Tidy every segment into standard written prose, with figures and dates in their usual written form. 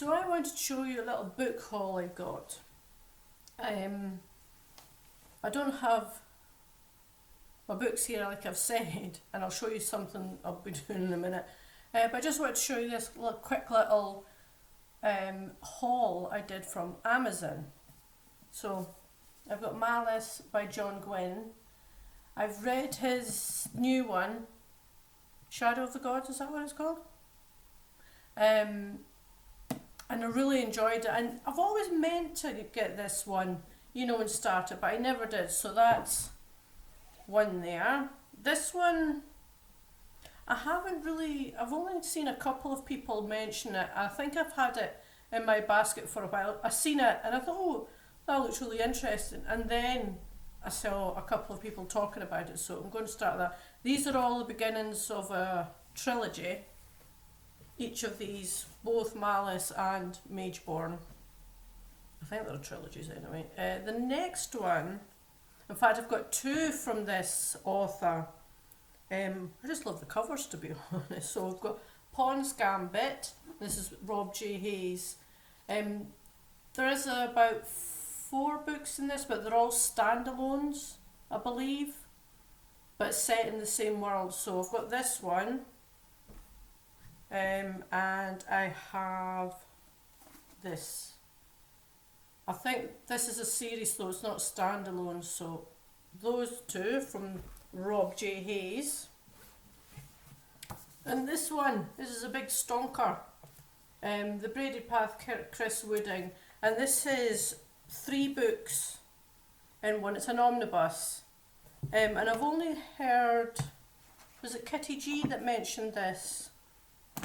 So I wanted to show you a little book haul I got. I don't have my books here like I've said, and I'll show you something I'll be doing in a minute. But I just wanted to show you this quick little haul I did from Amazon. So I've got Malice by John Gwynne. I've read his new one, Shadow of the Gods, is that what it's called? And I really enjoyed it, and I've always meant to get this one, and start it, but I never did, so that's one there. This one, I've only seen a couple of people mention it. I think I've had it in my basket for a while. I seen it and I thought, oh, that looks really interesting, and then I saw a couple of people talking about it, so I'm going to start that. These are all the beginnings of a trilogy. Each of these, both Malice and Mageborn, I think they're trilogies anyway. The next one, in fact I've got two from this author. I just love the covers, to be honest. So I've got Pawn's Gambit, this is Rob J. Hayes. There is about 4 books in this, but they're all standalones, I believe, but set in the same world. So I've got this one. And I have this. I think this is a series though, it's not standalone, so those two from Rob J. Hayes. And this one, this is a big stonker. The Braided Path, Chris Wooding. And this is 3 books in one, it's an omnibus. And I've only heard, was it Kitty G that mentioned this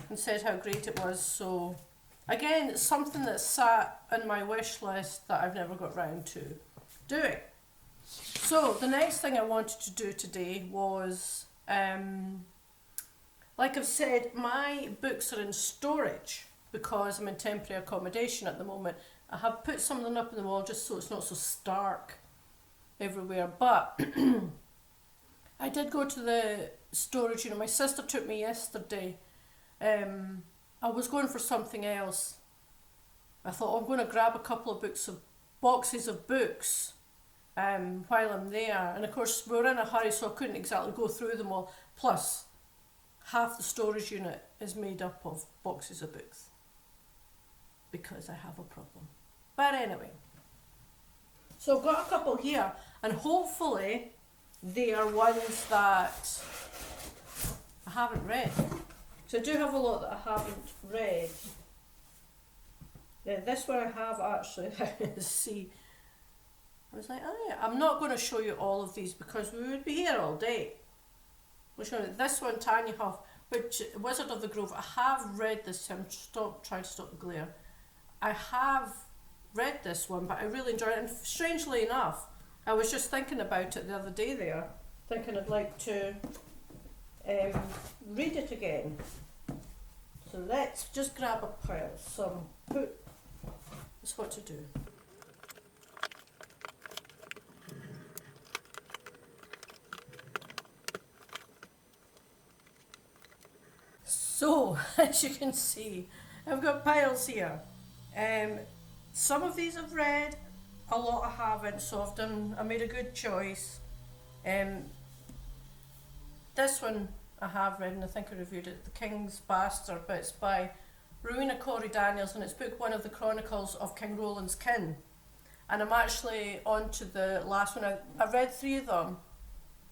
and said how great it was, so again it's something that sat on my wish list that I've never got round to doing. So the next thing I wanted to do today was, like I've said, my books are in storage because I'm in temporary accommodation at the moment. I have put something up on the wall just so it's not so stark everywhere, but I did go to the storage. My sister took me yesterday. I was going for something else. I thought, I'm going to grab a couple of boxes of books while I'm there. And of course, we were in a hurry, so I couldn't exactly go through them all. Plus, half the storage unit is made up of boxes of books because I have a problem. But anyway, so I've got a couple here, and hopefully they are ones that I haven't read. So I do have a lot that I haven't read. Yeah, this one I have actually. See, I was like, oh yeah, I'm not going to show you all of these because we would be here all day. We'll show you this one, Tanya Huff, which Wizard of the Grove. I have read this. I'm trying to stop the glare. I have read this one, but I really enjoyed it. And strangely enough, I was just thinking about it the other day there, thinking I'd like to read it again. So let's just grab a pile, that's what to do. So, as you can see, I've got piles here. Some of these I've read, a lot I haven't, so I made a good choice. This one I have read, and I think I reviewed it, The King's Bastard, but it's by Rowena Corey Daniels, and it's book 1 of the Chronicles of King Roland's Kin. And I'm actually on to the last one. I read 3 of them,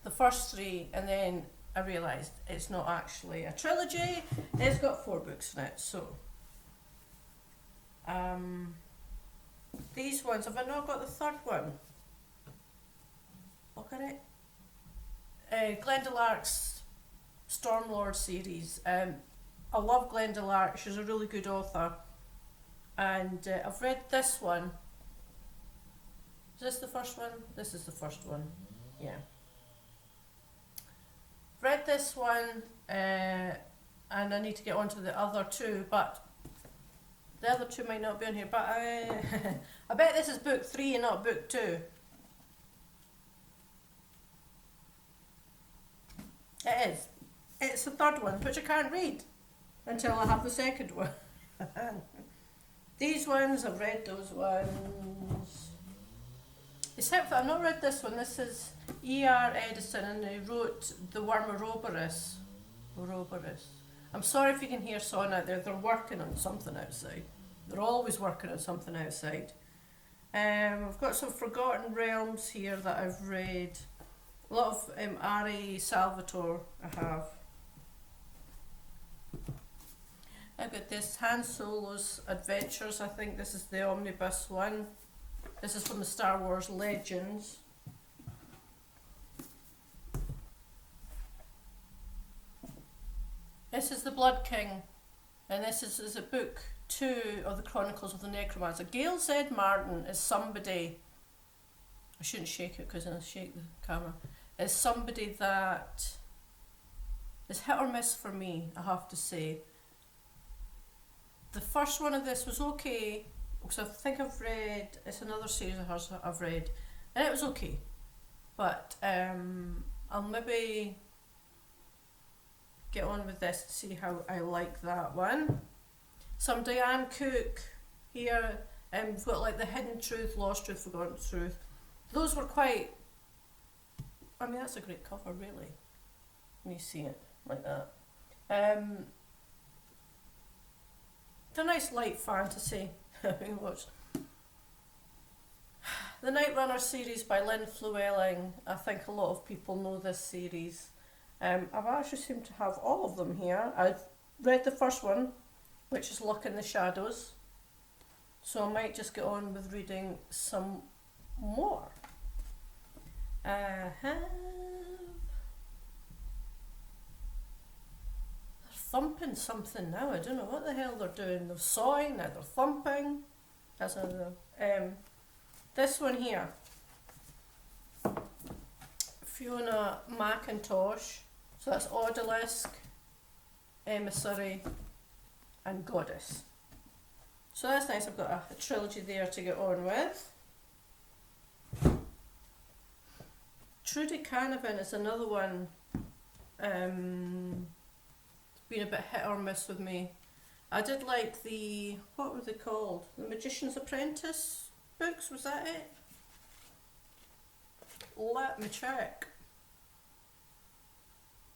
the first 3, and then I realised it's not actually a trilogy, it's got 4 books in it, so. These ones, have I not got the 3rd one? Look at it. Glenda Lark's Stormlord series. I love Glenda Lark, she's a really good author, and I've read this one. Is this the first one? This is the first one, yeah. Read this one, and I need to get on to the other 2, but the other 2 might not be on here, but I bet this is book 3 and not book 2. It is. It's the 3rd one, which I can't read until I have the 2nd one. These ones, I've read those ones. Except for I've not read this one. This is E.R. Edison, and he wrote The Worm Ouroboros. Ouroboros. I'm sorry if you can hear Son out there. They're working on something outside. They're always working on something outside. I've got some Forgotten Realms here that I've read. A lot of Ari Salvatore I have. I've got this Han Solo's Adventures. I think this is the omnibus one. This is from the Star Wars Legends. This is The Blood King, and this is a book 2 of the Chronicles of the Necromancer. Gail Z. Martin is somebody, I shouldn't shake it because I'll shake the camera, is somebody that is hit or miss for me, I have to say. The first one of this was okay, because I think I've read, it's another series of hers that I've read, and it was okay. But I'll maybe get on with this to see how I like that one. Some Diane Cook here, we've got like The Hidden Truth, Lost Truth, Forgotten Truth. Those were quite, I mean that's a great cover really, when you see it like that. It's a nice light fantasy. Watch. The Night Runner series by Lynn Llewellyn. I think a lot of people know this series. I've actually seemed to have all of them here. I've read the first one, which is Luck in the Shadows. So I might just get on with reading some more. They're thumping something now. I don't know what the hell they're doing. They're sawing, now they're thumping. That's another. This one here. Fiona McIntosh. So that's Odalisque, Emissary, and Goddess. So that's nice. I've got a trilogy there to get on with. Trudy Canavan is another one. Been a bit hit or miss with me. I did like the, what were they called? The Magician's Apprentice books, was that it? Let me check.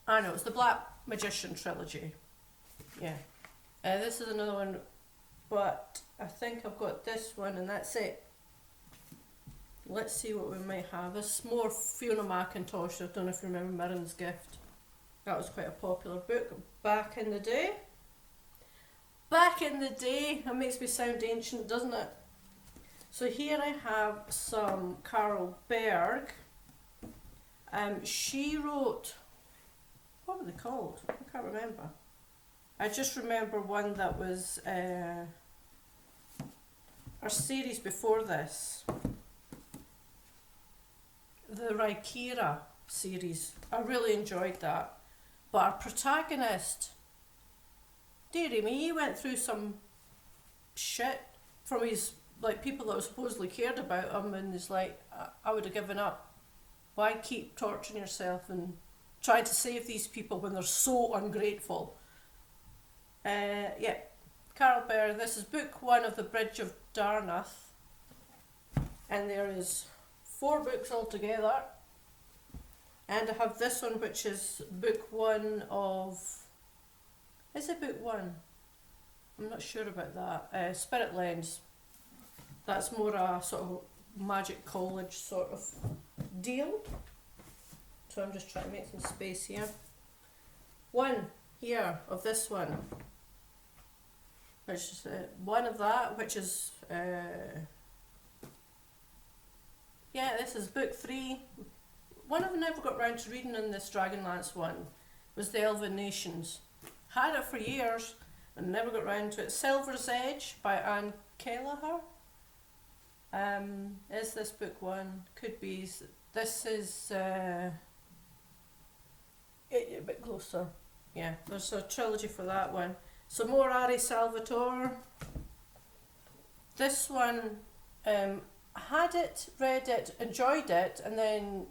I know, it's the Black Magician trilogy. Yeah. This is another one, but I think I've got this one and that's it. Let's see what we might have. This is more Fiona McIntosh. I don't know if you remember Mirren's Gift. That was quite a popular book back in the day. Back in the day, that makes me sound ancient, doesn't it? So here I have some Carol Berg. She wrote, what were they called? I can't remember. I just remember one that was our series before this. The Rhaenyra series. I really enjoyed that. But our protagonist, dearie me, he went through some shit from his, like, people that supposedly cared about him, and he's like, I would have given up. Why keep torturing yourself and trying to save these people when they're so ungrateful? Yeah, Carol Berg, this is book 1 of The Bridge of Darnath, and there is 4 books altogether. And I have this one, which is book 1 of, is it book 1? I'm not sure about that. Spirit Lens. That's more a sort of magic college sort of deal. So I'm just trying to make some space here. 1 here of this one. Which is one of that, which is, yeah, this is book 3. One I've never got round to reading in this Dragonlance one was The Elven Nations. Had it for years and never got round to it. Silver's Edge by Anne Kelleher. Is this book 1? Could be. This is a bit closer. Yeah, there's a trilogy for that one. Some more Ari Salvatore. This one, had it, read it, enjoyed it, and then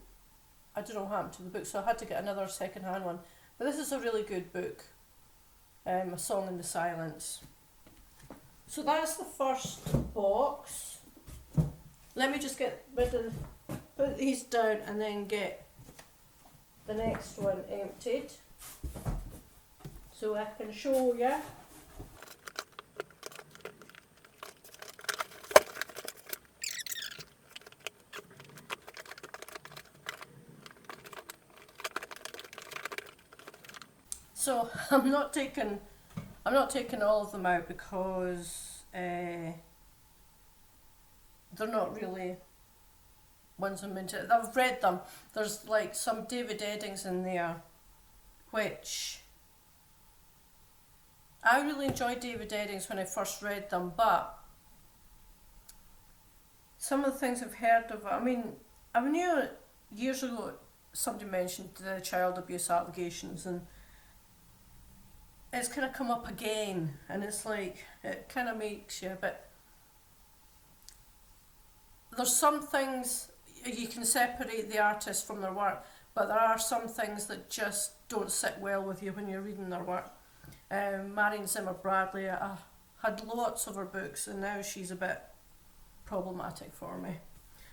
I don't know what happened to the book, so I had to get another second-hand one. But this is a really good book. A Song in the Silence. So that's the first box. Let me just get rid of, put these down and then get the next one emptied so I can show you. So I'm not taking all of them out because they're not really ones I'm into. I've read them. There's like some David Eddings in there, which I really enjoyed David Eddings when I first read them, but some of the things I've heard of, I knew years ago somebody mentioned the child abuse allegations, and it's kind of come up again, and it's like, it kind of makes you a bit, there's some things you can separate the artist from their work, but there are some things that just don't sit well with you when you're reading their work. Marion Zimmer Bradley, I had lots of her books, and now she's a bit problematic for me.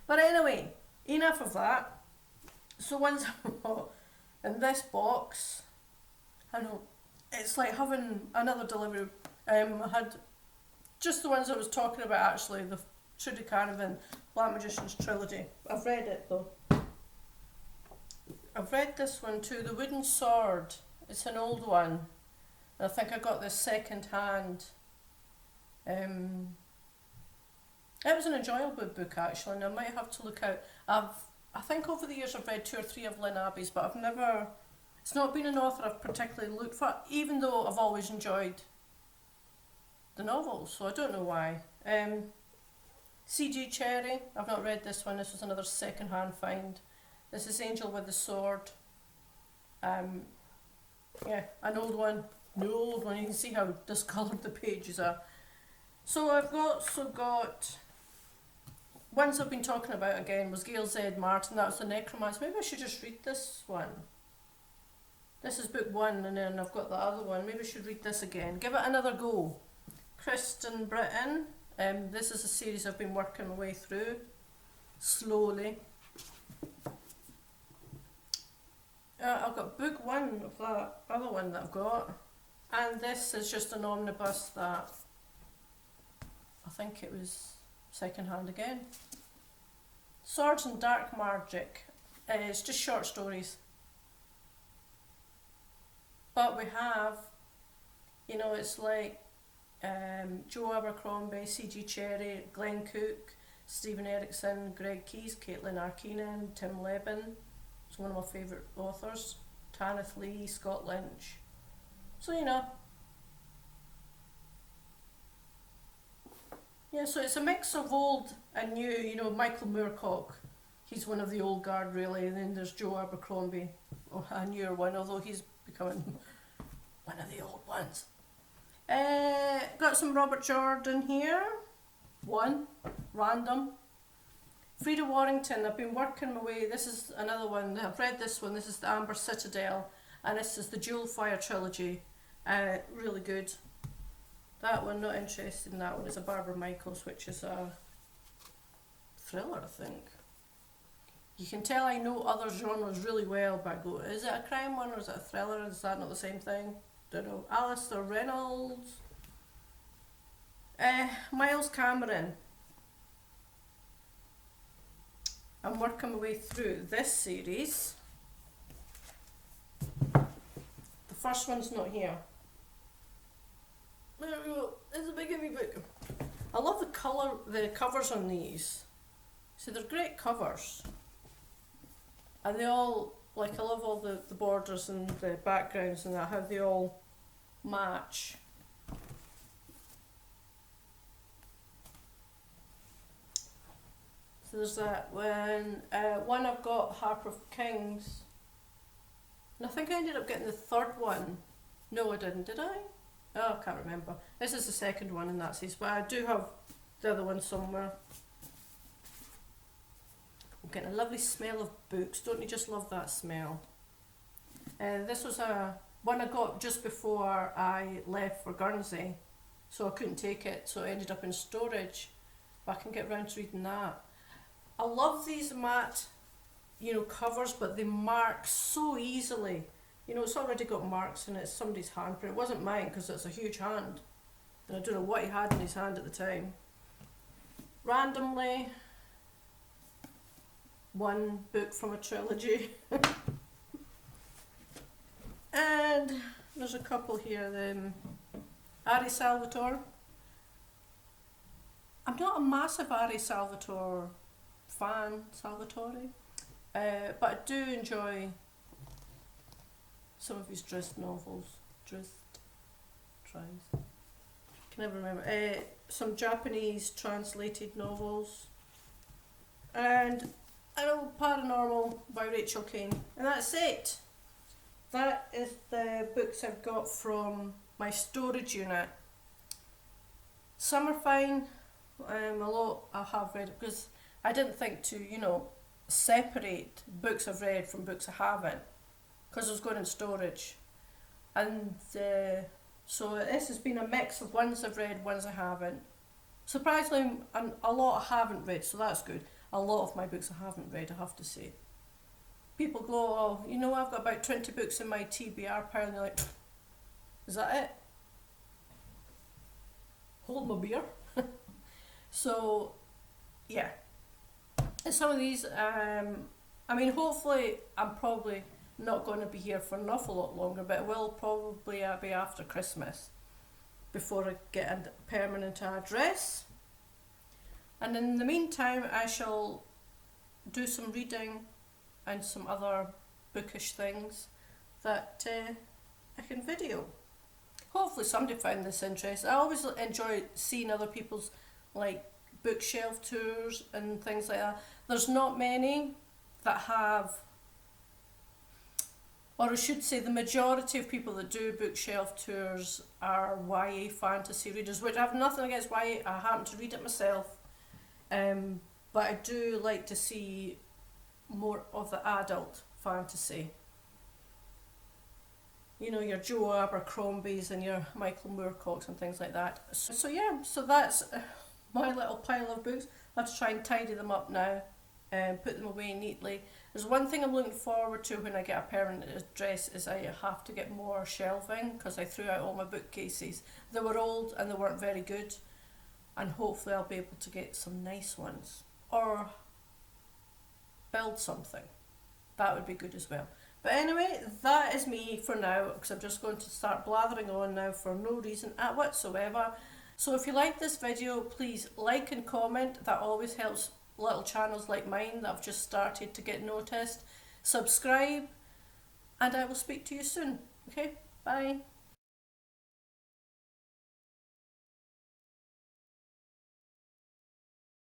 But anyway, enough of that. So ones I've got in this box, I know, it's like having another delivery. I had just the ones I was talking about actually, the Trudy Canavan Black Magician's trilogy. I've read it though. I've read this one too, The Wooden Sword. It's an old one. I think I got this second hand. It was an enjoyable book actually, and I might have to look out. I think over the years I've read 2 or 3 of Lynn Abbey's, but I've never, it's not been an author I've particularly looked for, even though I've always enjoyed the novels, so I don't know why. C.G. Cherry, I've not read this one, this was another second hand find. This is Angel with the Sword. Yeah, an old one. The old one, you can see how discoloured the pages are. So I've also got ones I've been talking about again was Gail Z. Martin, that was The Necromancer. Maybe I should just read this one. This is book 1 and then I've got the other one. Maybe I should read this again. Give it another go. Kristen Britton. This is a series I've been working my way through slowly. I've got book 1 of that other one that I've got. And this is just an omnibus that I think it was second hand again. Swords and Dark Magic. It's just short stories. But we have, you know, it's like Joe Abercrombie, C.G. Cherry, Glenn Cook, Stephen Erickson, Greg Keyes, Caitlin Arkinen, Tim Levin. It's one of my favourite authors. Tanith Lee, Scott Lynch. So, you know. Yeah, so it's a mix of old and new. You know, Michael Moorcock, he's one of the old guard really, and then there's Joe Abercrombie, a newer one, although he's becoming one of the old ones. Got some Robert Jordan here. One, random. Frida Warrington, I've been working my way, this is another one, I've read this one, this is the Amber Citadel, and this is the Jewel Fire trilogy. Really good. That one, not interested in that one. It's a Barbara Michaels, which is a thriller, I think. You can tell I know other genres really well, but I go, is it a crime one or is it a thriller? Is that not the same thing? Don't know. Alistair Reynolds. Miles Cameron. I'm working my way through this series. The first one's not here. There we go. It's a big heavy book. I love the colour, the covers on these. So they're great covers. And they all, like I love all the borders and the backgrounds and that, how they all match. So there's that one. One I've got, Harper of Kings. And I think I ended up getting the third one. No, I didn't, did I? Oh, I can't remember. This is the second one in that series, but I do have the other one somewhere. I'm getting a lovely smell of books. Don't you just love that smell? This was one I got just before I left for Guernsey. so I couldn't take it, so it ended up in storage. But I can get round to reading that. I love these matte, covers, but they mark so easily. It's already got marks in it. It's somebody's handprint. It wasn't mine because it's a huge hand, and I don't know what he had in his hand at the time. Randomly, one book from a trilogy. And there's a couple here. Ari Salvatore. I'm not a massive Ari Salvatore fan, but I do enjoy some of his Drizzt novels. Can never remember. Some Japanese translated novels. And I know Paranormal by Rachel Kane. And that's it. That is the books I've got from my storage unit. Some are fine. A lot I have read, because I didn't think to, separate books I've read from books I haven't, because I was going in storage. And so this has been a mix of ones I've read, ones I haven't. Surprisingly, a lot I haven't read, so that's good. A lot of my books I haven't read, I have to say. People go, oh, I've got about 20 books in my TBR pile, and they're like, is that it? Hold my beer. So, yeah. And some of these, hopefully I'm probably not going to be here for an awful lot longer, but it will probably be after Christmas before I get a permanent address. And in the meantime, I shall do some reading and some other bookish things that I can video. Hopefully somebody found this interesting. I always enjoy seeing other people's bookshelf tours and things like that. There's not many that have, or I should say the majority of people that do bookshelf tours are YA fantasy readers, which I have nothing against YA. I happen to read it myself, but I do like to see more of the adult fantasy. Your Joe Abercrombies and your Michael Moorcocks and things like that. So that's my little pile of books. I have to try and tidy them up now and put them away neatly. There's one thing I'm looking forward to when I get a permanent address, is I have to get more shelving, because I threw out all my bookcases. They were old and they weren't very good, and hopefully I'll be able to get some nice ones, or build something. That would be good as well. But anyway, that is me for now, because I'm just going to start blathering on now for no reason whatsoever. So if you like this video, please like and comment. That always helps little channels like mine that have just started to get noticed. Subscribe, and I will speak to you soon. Okay, bye.